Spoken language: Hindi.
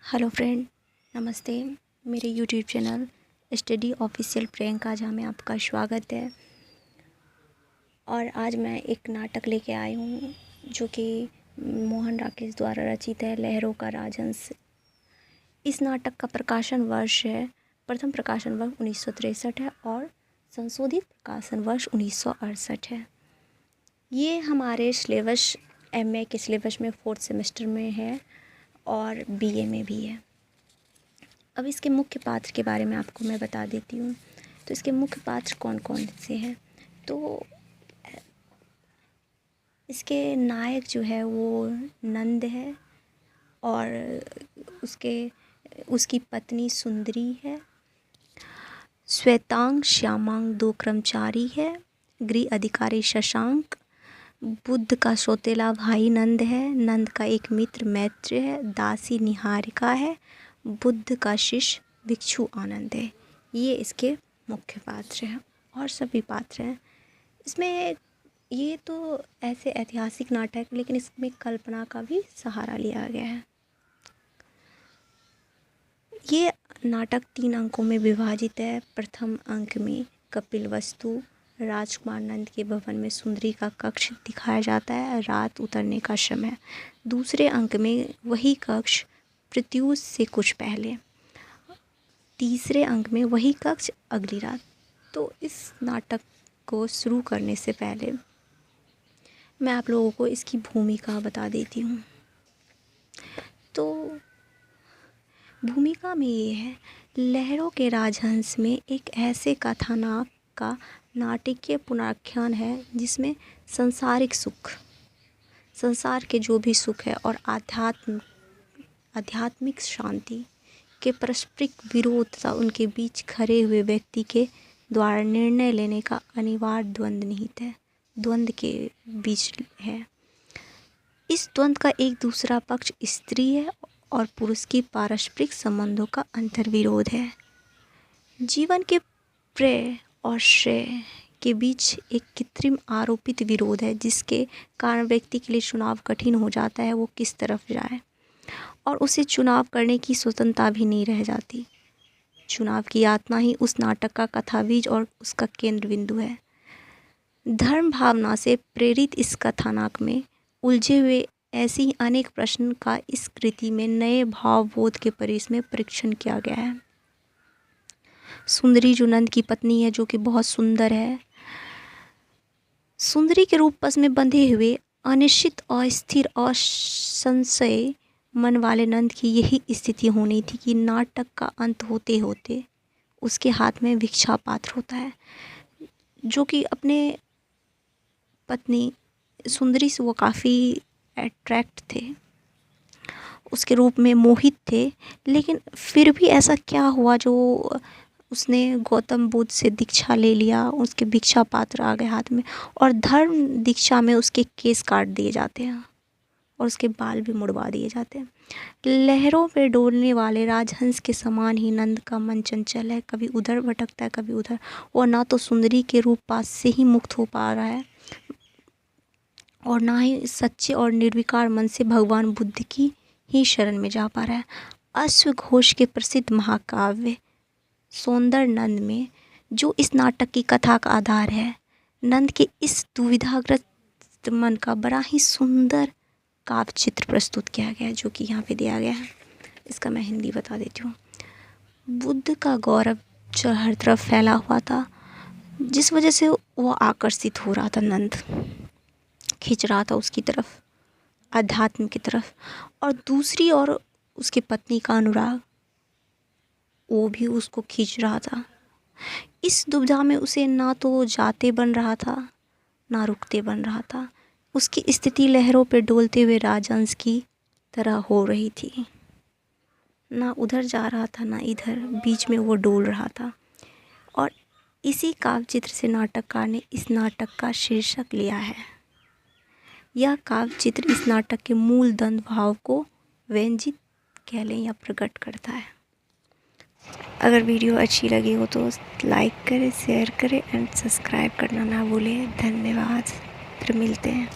हेलो फ्रेंड, नमस्ते। मेरे YouTube channel study official Priyanka Jha में आपका स्वागत है। और आज मैं एक नाटक लेके आई हूँ जो कि मोहन राकेश द्वारा रचित है, लहरों का राजहंस। इस नाटक का प्रकाशन वर्ष है, प्रथम प्रकाशन वर्ष 1963 है और संशोधित प्रकाशन वर्ष 1968 है। ये हमारे सिलेबस एमए के सिलेबस में 4th सेमेस्टर में है और बीए में भी है। अब इसके मुख्य पात्र के बारे में आपको मैं बता देती हूँ। तो इसके मुख्य पात्र कौन कौन से हैं। तो इसके नायक जो है वो नंद है और उसकी पत्नी सुंदरी है। श्वेतांग श्यामांग 2 कर्मचारी है। गृह अधिकारी शशांक। बुद्ध का सौतेला भाई नंद है। नंद का एक मित्र मैत्र है। दासी निहारिका है। बुद्ध का शिष्य भिक्षु आनंद है। ये इसके मुख्य पात्र हैं और सभी पात्र हैं इसमें। ये तो ऐसे ऐतिहासिक नाटक, लेकिन इसमें कल्पना का भी सहारा लिया गया है। ये नाटक 3 अंकों में विभाजित है। प्रथम अंक में कपिलवस्तु राजकुमार नंद के भवन में सुंदरी का कक्ष दिखाया जाता है, रात उतरने का समय। दूसरे अंक में वही कक्ष प्रत्यूष से कुछ पहले। तीसरे अंक में वही कक्ष अगली रात। तो इस नाटक को शुरू करने से पहले मैं आप लोगों को इसकी भूमिका बता देती हूँ। तो भूमिका में ये है, लहरों के राजहंस में एक ऐसे कथानक का नाटकीय पुनराख्यान है जिसमें सांसारिक सुख, संसार के जो भी सुख है और आध्यात्मिक शांति के पारस्परिक विरोध तथा उनके बीच खड़े हुए व्यक्ति के द्वारा निर्णय लेने का अनिवार्य द्वंद्व निहित है, द्वंद्व के बीच है। इस द्वंद्व का एक दूसरा पक्ष स्त्री है और पुरुष की पारस्परिक संबंधों का अंतर्विरोध है। जीवन के प्रेय और श्रेय के बीच एक कृत्रिम आरोपित विरोध है जिसके कारण व्यक्ति के लिए चुनाव कठिन हो जाता है, वो किस तरफ जाए, और उसे चुनाव करने की स्वतंत्रता भी नहीं रह जाती। चुनाव की यातना ही उस नाटक का कथाबीज और उसका केंद्र बिंदु है। धर्म भावना से प्रेरित इस कथानक में उलझे हुए ऐसी ही अनेक प्रश्न का इस कृति में नए भावबोध के परिवेश में परीक्षण किया गया है। सुंदरी जो नंद की पत्नी है, जो कि बहुत सुंदर है, सुंदरी के रूप बस में बंधे हुए अनिश्चित, अस्थिर और संशय मन वाले नंद की यही स्थिति होनी थी कि नाटक का अंत होते होते उसके हाथ में भिक्षा पात्र होता है, जो कि अपने पत्नी सुंदरी से वो काफ़ी अट्रैक्ट थे, उसके रूप में मोहित थे। लेकिन फिर भी ऐसा क्या हुआ जो उसने गौतम बुद्ध से दीक्षा ले लिया, उसके भिक्षा पात्र आ गए हाथ में, और धर्म दीक्षा में उसके केस काट दिए जाते हैं और उसके बाल भी मुड़वा दिए जाते हैं। लहरों पे डोलने वाले राजहंस के समान ही नंद का मन चंचल है, कभी उधर भटकता है कभी उधर। वो ना तो सुंदरी के रूप पास से ही मुक्त हो पा रहा है और ना ही सच्चे और निर्विकार मन से भगवान बुद्ध की ही शरण में जा पा रहा है। अश्वघोष के प्रसिद्ध महाकाव्य सौंदर्य नंद में, जो इस नाटक की कथा का आधार है, नंद के इस दुविधाग्रस्त मन का बड़ा ही सुंदर काव्य चित्र प्रस्तुत किया गया है, जो कि यहाँ पे दिया गया है। इसका मैं हिंदी बता देती हूँ। बुद्ध का गौरव जो हर तरफ फैला हुआ था, जिस वजह से वो आकर्षित हो रहा था, नंद खींच रहा था उसकी तरफ, अध्यात्म की तरफ। और दूसरी ओर उसकी पत्नी का अनुराग, वो भी उसको खींच रहा था। इस दुविधा में उसे ना तो जाते बन रहा था ना रुकते बन रहा था। उसकी स्थिति लहरों पे डोलते हुए राजहंस की तरह हो रही थी, ना उधर जा रहा था ना इधर, बीच में वो डोल रहा था। और इसी काव्य चित्र से नाटककार ने इस नाटक का शीर्षक लिया है। यह काव्य चित्र इस नाटक के मूल द्वंद्व भाव को व्यंजित कह लें या प्रकट करता है। अगर वीडियो अच्छी लगी हो तो लाइक करें, शेयर करें एंड सब्सक्राइब करना ना भूलें। धन्यवाद। फिर मिलते हैं।